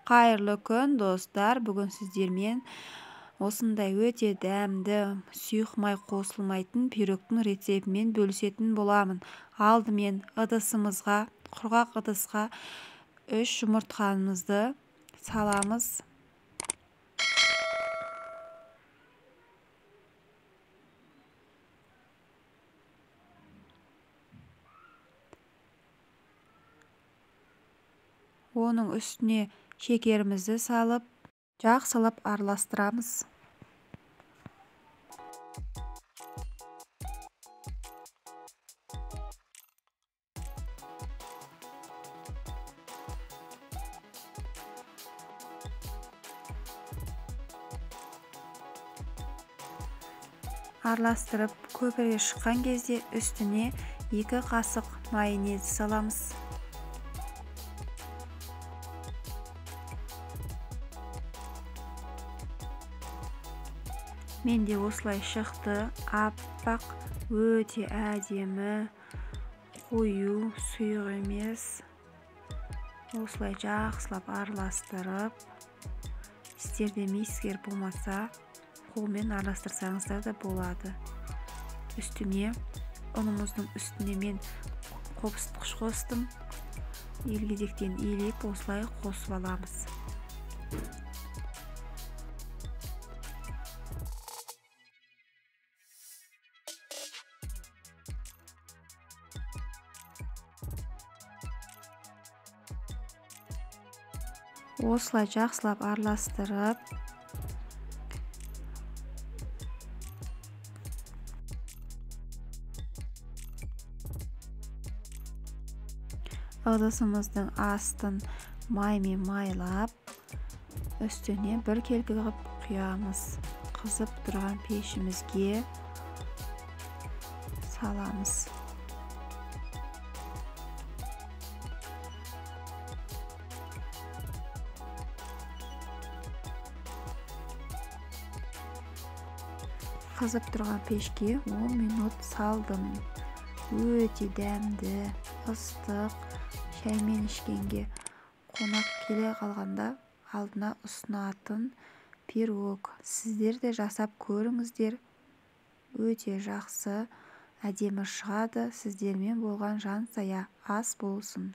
Қайырлы күн, достар. Бүгін сіздермен осындай өте дәмді, сұйық май қосылмайтын пирогтың рецептімен бөлісетін боламын. Алдымен құрғақ ыдысқа 3 жұмыртқамызды саламыз. Оның үстіне шекерімізді салып, жақсылап араластырамыз. Араластырып көпірге шыққан кезде үстіне 2 қасық майонез саламыз. Менде осылай шықты. Аппақ, өте әдемі, қою, сұйық емес. Осылай жақсылап араластырып, сіздерде мискер болмаса, қолмен араластырсаңыздар да болады. Үстіне, ұнымыздың үстіне мен қопсытқыш қостым. Елгезектен елеп осылай қосып аламыз. Осылай жақсылап араластырып, ыдысымыздың астын маймен майлап, үстіне бір келпі қып құямыз. Қызып тұрған пешімізге саламыз. Қызып тұрған пешке 10 минут салдым. Өте дәмді, ыстық, шаймен ішкенге, қонақ келе қалғанда алдына ұсынатын пирог. Сіздер де жасап көріңіздер. Өте жақсы, әдемі шығады. Сіздермен болған жан сая ас болсын.